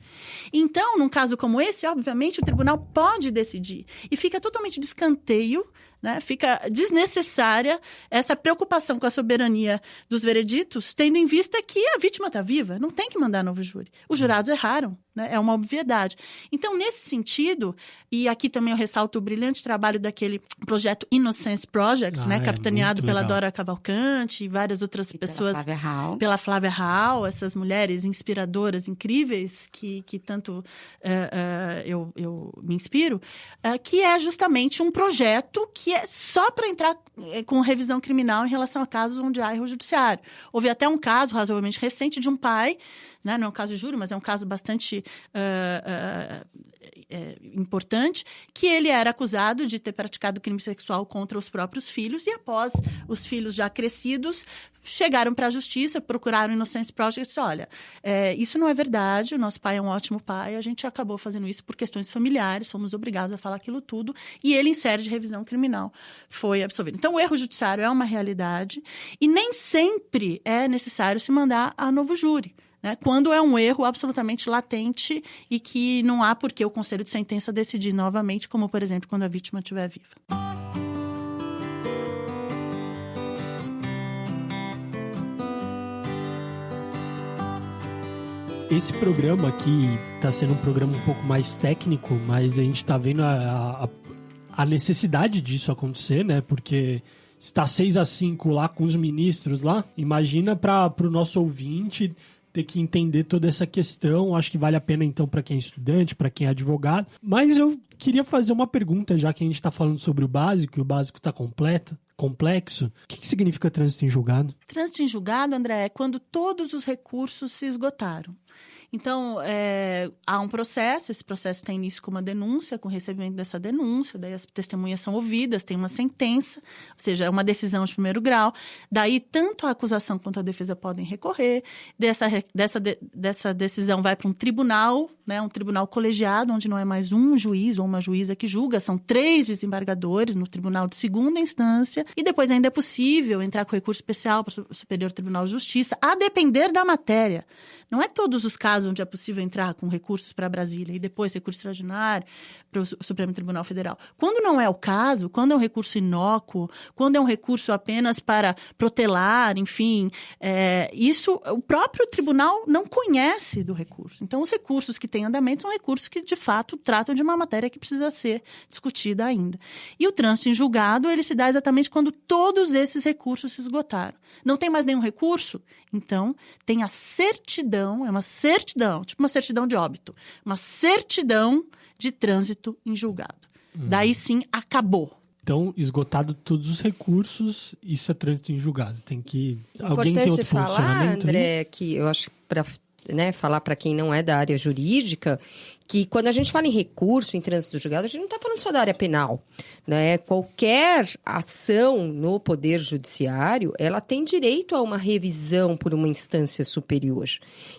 Então, num caso como esse, obviamente, o tribunal pode decidir. E fica totalmente de escanteio, né? Fica desnecessária essa preocupação com a soberania dos vereditos, tendo em vista que a vítima está viva, não tem que mandar novo júri. Os jurados erraram, né? É uma obviedade. Então, nesse sentido, e aqui também eu ressalto o brilhante trabalho daquele projeto Innocence Project, né? Capitaneado pela Dora Cavalcante e várias outras pessoas. Pela Flávia Raal, essas mulheres inspiradoras, incríveis, que tanto eu me inspiro, que é justamente um projeto que é só para entrar com revisão criminal em relação a casos onde há erro judiciário. Houve até um caso razoavelmente recente de um pai, né? Não é um caso de júri, mas é um caso bastante importante, que ele era acusado de ter praticado crime sexual contra os próprios filhos e após os filhos já crescidos, chegaram para a justiça, procuraram o Innocence Project e disseram, olha, isso não é verdade, o nosso pai é um ótimo pai, a gente acabou fazendo isso por questões familiares, fomos obrigados a falar aquilo tudo, e ele, em série de revisão criminal, foi absolvido. Então, o erro judiciário é uma realidade e nem sempre é necessário se mandar a novo júri, né? Quando é um erro absolutamente latente e que não há por que o Conselho de Sentença decidir novamente, como, por exemplo, quando a vítima estiver viva. Esse programa aqui está sendo um programa um pouco mais técnico, mas a gente está vendo a necessidade disso acontecer, né? Porque está 6-5 lá com os ministros lá, imagina para o nosso ouvinte ter que entender toda essa questão. Acho que vale a pena, então, para quem é estudante, para quem é advogado. Mas eu queria fazer uma pergunta, já que a gente está falando sobre o básico, e o básico está complexo. O que significa trânsito em julgado? Trânsito em julgado, André, é quando todos os recursos se esgotaram. Então, há um processo, esse processo tem início com uma denúncia, com o recebimento dessa denúncia, daí as testemunhas são ouvidas, tem uma sentença, ou seja, é uma decisão de primeiro grau, daí tanto a acusação quanto a defesa podem recorrer, dessa decisão vai para um tribunal, né, um tribunal colegiado, onde não é mais um juiz ou uma juíza que julga, são 3 desembargadores no tribunal de segunda instância, e depois ainda é possível entrar com recurso especial para o Superior Tribunal de Justiça, a depender da matéria. Não é todos os casos onde é possível entrar com recursos para Brasília e depois recurso extraordinário para o Supremo Tribunal Federal. Quando não é o caso, quando é um recurso inócuo, quando é um recurso apenas para protelar, enfim, isso o próprio tribunal não conhece do recurso. Então, os recursos que têm andamento são recursos que, de fato, tratam de uma matéria que precisa ser discutida ainda. E o trânsito em julgado, ele se dá exatamente quando todos esses recursos se esgotaram. Não tem mais nenhum recurso? Então, tem a certidão, é uma certidão, tipo uma certidão de óbito, uma certidão de trânsito em julgado. Daí sim, acabou. Então, esgotado todos os recursos, isso é trânsito em julgado. Tem que... Alguém tem outro falar, posicionamento? André, que eu acho que para falar para quem não é da área jurídica, que quando a gente fala em recurso, em trânsito julgado, a gente não está falando só da área penal, né? Qualquer ação no Poder Judiciário, ela tem direito a uma revisão por uma instância superior.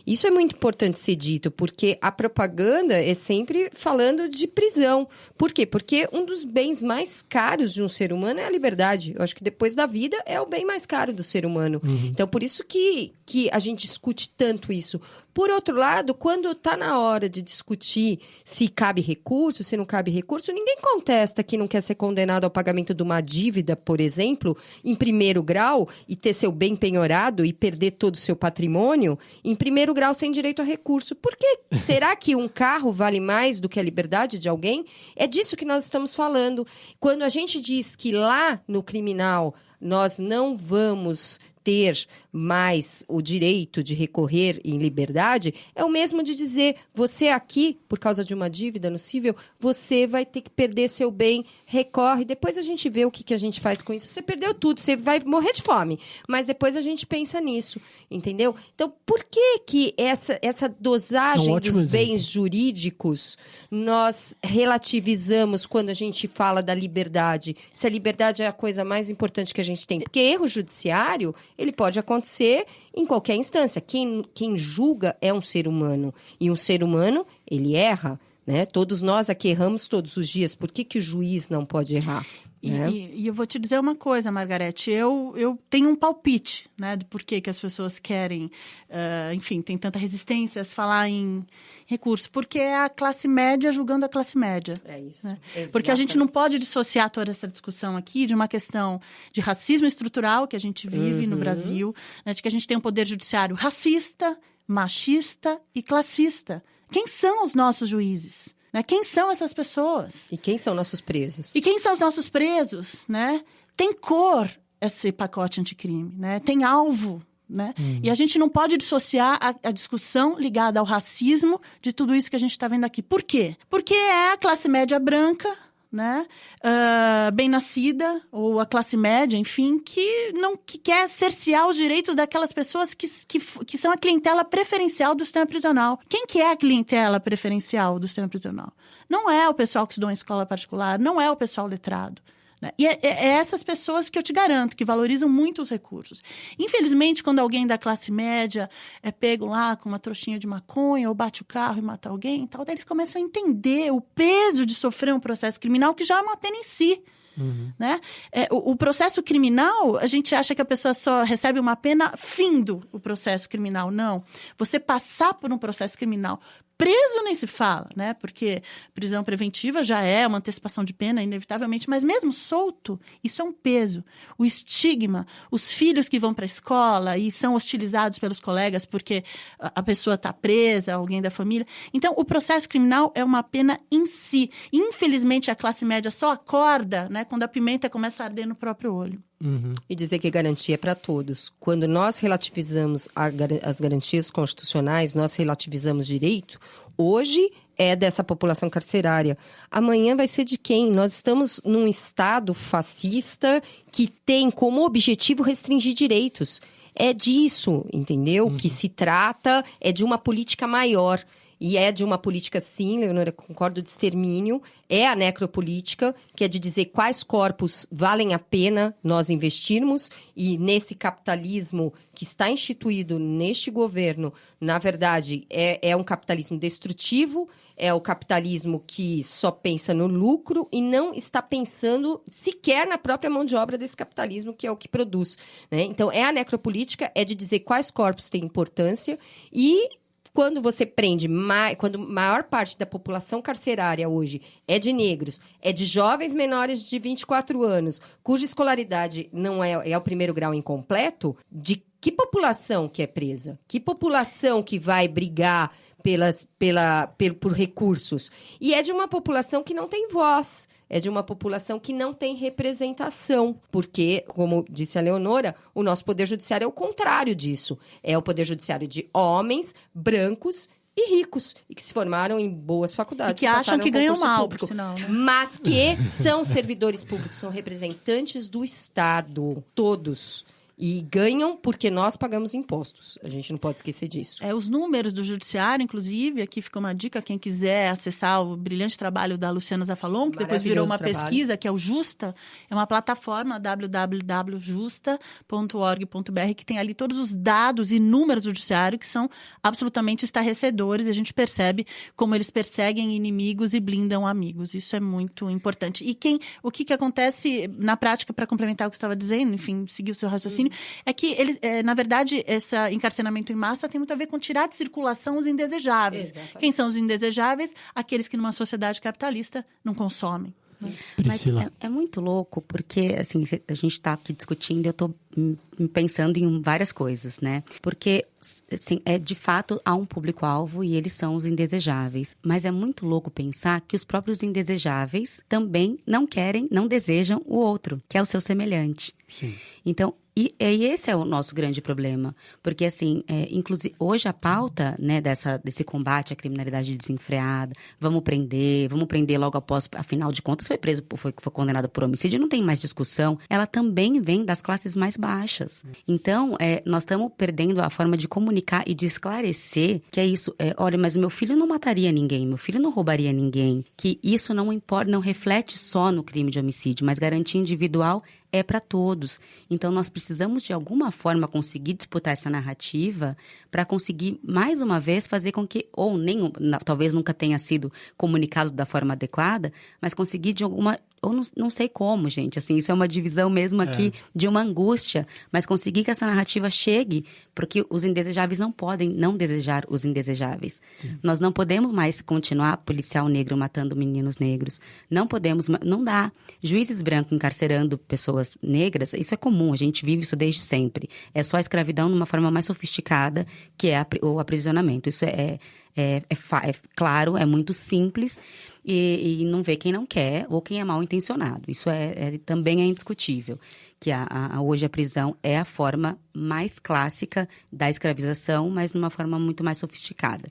Isso é muito importante ser dito, porque a propaganda é sempre falando de prisão. Por quê? Porque um dos bens mais caros de um ser humano é a liberdade. Eu acho que depois da vida é o bem mais caro do ser humano. Então, por isso que a gente discute tanto isso. Por outro lado, quando está na hora de discutir se cabe recurso, se não cabe recurso, ninguém contesta que não quer ser condenado ao pagamento de uma dívida, por exemplo, em primeiro grau, e ter seu bem penhorado e perder todo o seu patrimônio, em primeiro grau sem direito a recurso. Por quê? Será que um carro vale mais do que a liberdade de alguém? É disso que nós estamos falando. Quando a gente diz que lá no criminal nós não vamos ter mais o direito de recorrer em liberdade, é o mesmo de dizer, você aqui, por causa de uma dívida no cível, você vai ter que perder seu bem, recorre, depois a gente vê o que a gente faz com isso. Você perdeu tudo, você vai morrer de fome, mas depois a gente pensa nisso, entendeu? Então, por que essa dosagem dos bens jurídicos nós relativizamos quando a gente fala da liberdade? Se a liberdade é a coisa mais importante que a gente tem. Porque erro judiciário, ele pode acontecer em qualquer instância. Quem julga é um ser humano. E um ser humano, ele erra, né? Todos nós aqui erramos todos os dias. Por que o juiz não pode errar? E eu vou te dizer uma coisa, Margarete, eu tenho um palpite, né, de por que as pessoas querem, enfim, tem tanta resistência a falar em recurso, porque é a classe média julgando a classe média. É isso. Né? Porque a gente não pode dissociar toda essa discussão aqui de uma questão de racismo estrutural que a gente vive no Brasil, né, de que a gente tem um poder judiciário racista, machista e classista. Quem são os nossos juízes? Né? Quem são essas pessoas? E quem são nossos presos? E quem são os nossos presos? Né? Tem cor esse pacote anticrime, né? Tem alvo. Né? E a gente não pode dissociar a discussão ligada ao racismo de tudo isso que a gente está vendo aqui. Por quê? Porque é a classe média branca, né? Bem nascida, ou a classe média, enfim, que quer cercear os direitos daquelas pessoas que são a clientela preferencial do sistema prisional. Quem que é a clientela preferencial do sistema prisional? Não é o pessoal que estudou em escola particular, não é o pessoal letrado. Né? E é essas pessoas que eu te garanto, que valorizam muito os recursos. Infelizmente, quando alguém da classe média é pego lá com uma trouxinha de maconha ou bate o carro e mata alguém, tal, daí eles começam a entender o peso de sofrer um processo criminal que já é uma pena em si. Né? O processo criminal, a gente acha que a pessoa só recebe uma pena findo o processo criminal. Não. Você passar por um processo criminal preso nem se fala, né? Porque prisão preventiva já é uma antecipação de pena, inevitavelmente, mas mesmo solto, isso é um peso. O estigma, os filhos que vão para a escola e são hostilizados pelos colegas porque a pessoa está presa, alguém da família. Então, o processo criminal é uma pena em si. Infelizmente, a classe média só acorda, né, quando a pimenta começa a arder no próprio olho. E dizer que garantia é para todos. Quando nós relativizamos as garantias constitucionais, nós relativizamos direito, hoje é dessa população carcerária. Amanhã vai ser de quem? Nós estamos num Estado fascista que tem como objetivo restringir direitos. É disso, entendeu? Que se trata, é de uma política maior. E é de uma política, sim, Leonora, concordo, de extermínio. É a necropolítica, que é de dizer quais corpos valem a pena nós investirmos. E nesse capitalismo que está instituído neste governo, na verdade, é um capitalismo destrutivo, é o capitalismo que só pensa no lucro e não está pensando sequer na própria mão de obra desse capitalismo, que é o que produz. Né? Então, é a necropolítica, é de dizer quais corpos têm importância e... Quando você prende, quando a maior parte da população carcerária hoje é de negros, é de jovens menores de 24 anos, cuja escolaridade não é o primeiro grau incompleto, de que população que é presa? Que população que vai brigar por recursos? E é de uma população que não tem voz. É de uma população que não tem representação, porque, como disse a Leonora, o nosso poder judiciário é o contrário disso. É o poder judiciário de homens brancos e ricos, e que se formaram em boas faculdades. E que acham que ganham mal, por sinal. Né? Mas que são servidores públicos, são representantes do Estado, todos. E ganham porque nós pagamos impostos. A gente não pode esquecer disso. Os números do judiciário, inclusive, aqui fica uma dica, quem quiser acessar o brilhante trabalho da Luciana Zafalon, que depois virou uma pesquisa, que é o Justa, é uma plataforma, www.justa.org.br, que tem ali todos os dados e números do judiciário que são absolutamente estarrecedores, e a gente percebe como eles perseguem inimigos e blindam amigos. Isso é muito importante. E o que acontece na prática, para complementar o que você estava dizendo, enfim, seguir o seu raciocínio, é que eles, na verdade, esse encarceramento em massa tem muito a ver com tirar de circulação os indesejáveis. Exatamente. Quem são os indesejáveis? Aqueles que numa sociedade capitalista não consomem. Mas é muito louco, porque assim, a gente está aqui discutindo, eu estou pensando em várias coisas, né? Porque, assim, de fato, há um público-alvo e eles são os indesejáveis. Mas é muito louco pensar que os próprios indesejáveis também não querem, não desejam o outro, que é o seu semelhante. Sim. Então, e esse é o nosso grande problema. Porque, assim, inclusive, hoje a pauta, né, desse combate à criminalidade desenfreada, vamos prender logo após, afinal de contas, foi condenado por homicídio, não tem mais discussão. Ela também vem das classes mais baixas. Então, nós estamos perdendo a forma de comunicar e de esclarecer que é isso. Olha, mas meu filho não mataria ninguém, meu filho não roubaria ninguém. Que isso não importa, não reflete só no crime de homicídio, mas garantia individual é para todos. Então, nós precisamos, de alguma forma, conseguir disputar essa narrativa para conseguir, mais uma vez, fazer com que, talvez nunca tenha sido comunicado da forma adequada, mas conseguir de alguma... Ou não sei como, gente, assim, isso é uma divisão mesmo aqui de uma angústia, mas conseguir que essa narrativa chegue, porque os indesejáveis não podem não desejar os indesejáveis. Sim. Nós não podemos mais continuar policial negro matando meninos negros. Não podemos, não dá. Juízes brancos encarcerando pessoas negras, isso é comum, a gente vive isso desde sempre. É só a escravidão numa forma mais sofisticada, que é o aprisionamento. Isso é claro, é muito simples e não vê quem não quer ou quem é mal intencionado. Isso também é indiscutível. Que hoje a prisão é a forma mais clássica da escravização, mas numa forma muito mais sofisticada.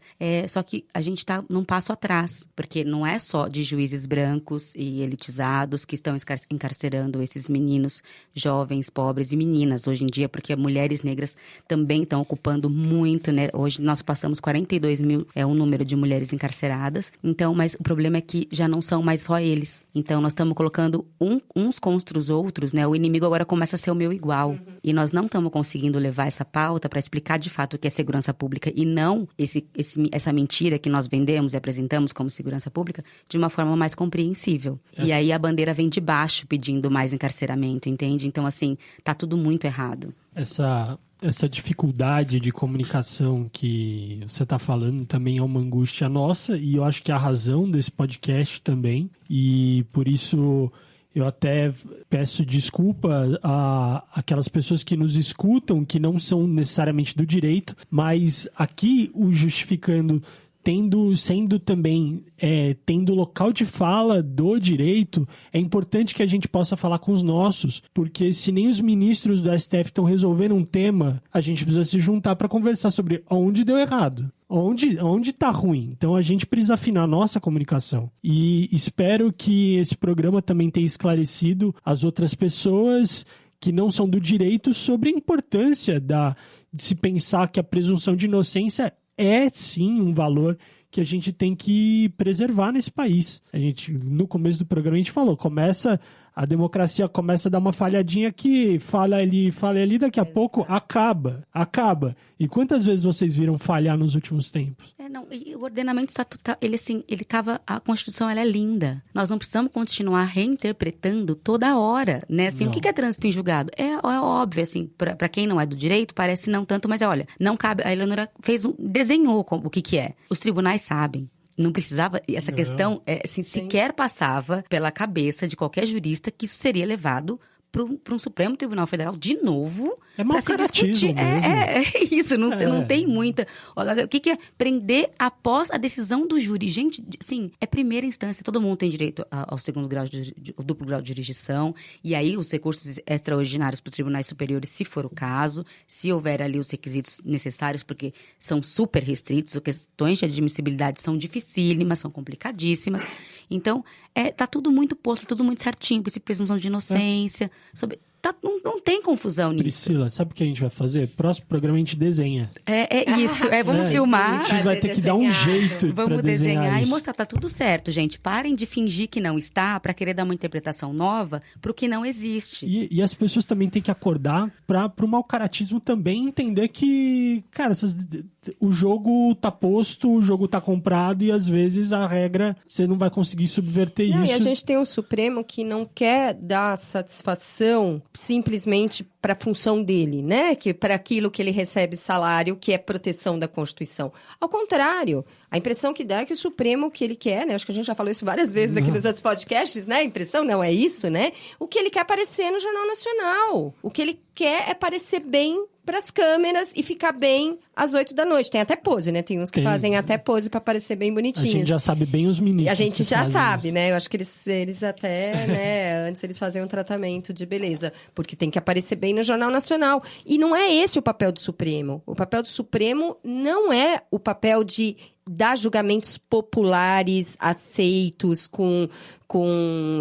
Só que a gente está num passo atrás, porque não é só de juízes brancos e elitizados que estão encarcerando esses meninos jovens, pobres e meninas hoje em dia, porque mulheres negras também estão ocupando muito, né? Hoje nós passamos 42 mil, é o número de mulheres encarceradas. Então, mas o problema é que já não são mais só eles. Então, nós estamos colocando uns contra os outros, né? O inimigo agora começa a ser o meu igual. Uhum. E nós não estamos conseguindo levar essa pauta para explicar de fato o que é segurança pública e não essa mentira que nós vendemos e apresentamos como segurança pública de uma forma mais compreensível. E aí a bandeira vem de baixo pedindo mais encarceramento, entende? Então, assim, tá tudo muito errado. Essa dificuldade de comunicação que você está falando também é uma angústia nossa e eu acho que é a razão desse podcast também. E por isso... Eu até peço desculpa a aquelas pessoas que nos escutam, que não são necessariamente do direito, mas aqui o Justificando, sendo também, tendo local de fala do direito, é importante que a gente possa falar com os nossos, porque se nem os ministros do STF estão resolvendo um tema, a gente precisa se juntar para conversar sobre onde deu errado. Onde tá ruim? Então a gente precisa afinar a nossa comunicação. E espero que esse programa também tenha esclarecido as outras pessoas que não são do direito sobre a importância de se pensar que a presunção de inocência é sim um valor que a gente tem que preservar nesse país. No começo do programa a gente falou, a democracia começa a dar uma falhadinha aqui, falha ali, daqui a pouco acaba. E quantas vezes vocês viram falhar nos últimos tempos? E o ordenamento a Constituição ela é linda. Nós não precisamos continuar reinterpretando toda hora, né? Assim, o que é trânsito em julgado? É óbvio, assim, para quem não é do direito, parece não tanto, mas olha, não cabe. A Eleonora desenhou o que é. Os tribunais sabem. Não precisava, essa questão sequer passava pela cabeça de qualquer jurista que isso seria levado para um Supremo Tribunal Federal de novo. É mau caratismo mesmo. É isso, não tem muita... O que é prender após a decisão do júri? Gente, sim, é primeira instância, todo mundo tem direito ao segundo grau, ao duplo grau de jurisdição, e aí os recursos extraordinários para os tribunais superiores, se for o caso, se houver ali os requisitos necessários, porque são super restritos, as questões de admissibilidade são dificílimas, são complicadíssimas. Então, tá tudo muito posto, tudo muito certinho, princípio de presunção de inocência, não tem confusão nisso. Priscila, sabe o que a gente vai fazer? Próximo programa a gente desenha. Isso, vamos filmar. A gente vai ter que dar um jeito vamos desenhar isso. E mostrar, tá tudo certo, gente. Parem de fingir que não está para querer dar uma interpretação nova pro que não existe. E as pessoas também têm que acordar pro mau caratismo também entender que, cara, o jogo tá posto, o jogo tá comprado e às vezes a regra você não vai conseguir subverter isso. E a gente tem um Supremo que não quer dar satisfação simplesmente para a função dele, né? Que para aquilo que ele recebe salário, que é proteção da Constituição. Ao contrário, A impressão que dá é que o Supremo, o que ele quer, né? Acho que a gente já falou isso várias vezes aqui nos outros podcasts, né? A impressão não é isso, né? O que ele quer aparecer no Jornal Nacional. O que ele quer é parecer bem para as câmeras e ficar bem às 8 da noite. Tem até pose, né? Tem uns que fazem até pose para parecer bem bonitinhos. A gente já sabe bem os ministros. A gente já sabe, isso. né? Eu acho que eles até, né? Antes eles faziam um tratamento de beleza. Porque tem que aparecer bem no Jornal Nacional. E não é esse o papel do Supremo. O papel do Supremo não é o papel de dar julgamentos populares, aceitos,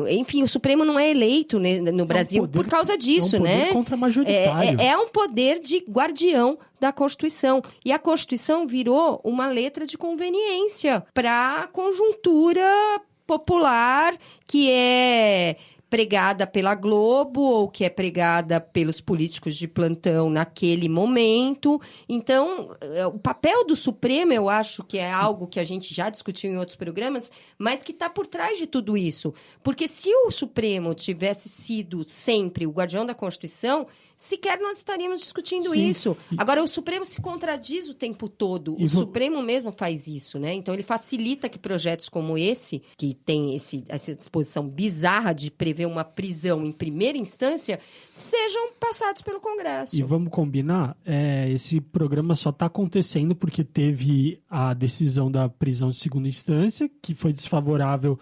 enfim, o Supremo não é eleito, né, no Brasil por causa disso, é um poder, né? Contra-majoritário. É um poder de guardião da Constituição. E a Constituição virou uma letra de conveniência para a conjuntura popular que é pregada pela Globo ou que é pregada pelos políticos de plantão naquele momento. Então, o papel do Supremo, eu acho que é algo que a gente já discutiu em outros programas, mas que está por trás de tudo isso. Porque se o Supremo tivesse sido sempre o guardião da Constituição, sequer nós estaríamos discutindo isso. Agora, o Supremo se contradiz o tempo todo. O Supremo mesmo faz isso, né? Então, ele facilita que projetos como esse, que tem essa disposição bizarra de prever uma prisão em primeira instância, sejam passados pelo Congresso. E vamos combinar, esse programa só está acontecendo porque teve a decisão da prisão de segunda instância, que foi desfavorável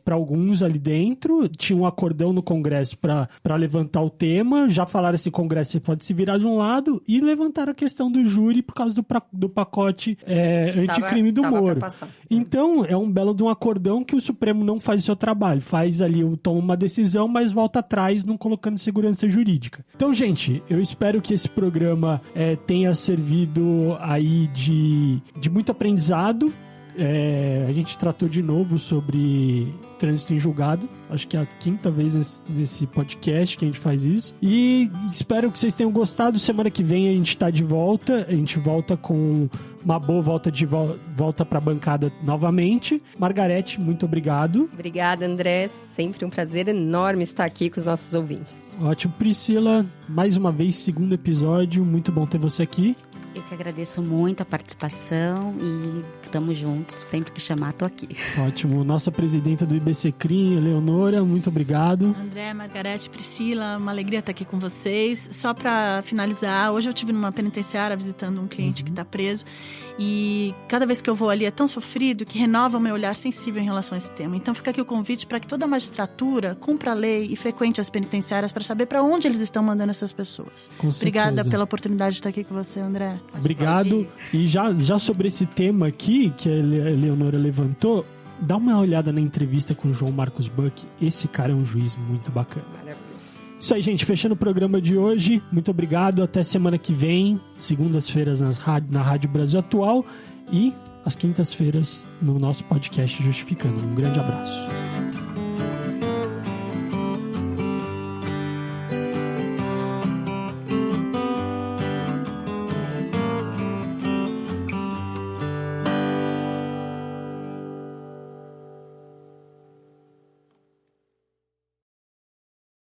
para alguns ali dentro. Tinha um acordão no Congresso para levantar o tema, já falaram esse Congresso pode se virar de um lado, e levantaram a questão do júri por causa do pacote anticrime do Moro. Então, é um belo de um acordão que o Supremo não faz o seu trabalho. Faz ali, toma uma decisão, mas volta atrás, não colocando segurança jurídica. Então, gente, eu espero que esse programa tenha servido aí de muito aprendizado. A gente tratou de novo sobre trânsito em julgado. Acho que é a 5ª vez nesse podcast que a gente faz isso. E espero que vocês tenham gostado. Semana que vem a gente tá de volta. A gente volta com uma boa volta pra bancada novamente. Margarete, muito obrigado. Obrigada, André. Sempre um prazer enorme estar aqui com os nossos ouvintes. Ótimo. Priscila, mais uma vez, 2º episódio. Muito bom ter você aqui. Eu que agradeço muito a participação e estamos juntos. Sempre que chamar, tô aqui. Ótimo. Nossa presidenta do IBCCRIM, Eleonora, muito obrigado. André, Margarete, Priscila, uma alegria estar aqui com vocês. Só para finalizar, hoje eu estive numa penitenciária visitando um cliente que está preso e cada vez que eu vou ali é tão sofrido que renova o meu olhar sensível em relação a esse tema. Então fica aqui o convite para que toda a magistratura cumpra a lei e frequente as penitenciárias para saber para onde eles estão mandando essas pessoas. Obrigada pela oportunidade de estar aqui com você, André. Obrigado. E já sobre esse tema aqui que a Eleonora levantou, dá uma olhada na entrevista com o João Marcos Buck. Esse cara é um juiz muito bacana. Maravilhoso. Isso aí, gente. Fechando o programa de hoje. Muito obrigado. Até semana que vem. Segundas-feiras na Rádio Brasil Atual. E às quintas-feiras no nosso podcast Justificando. Um grande abraço.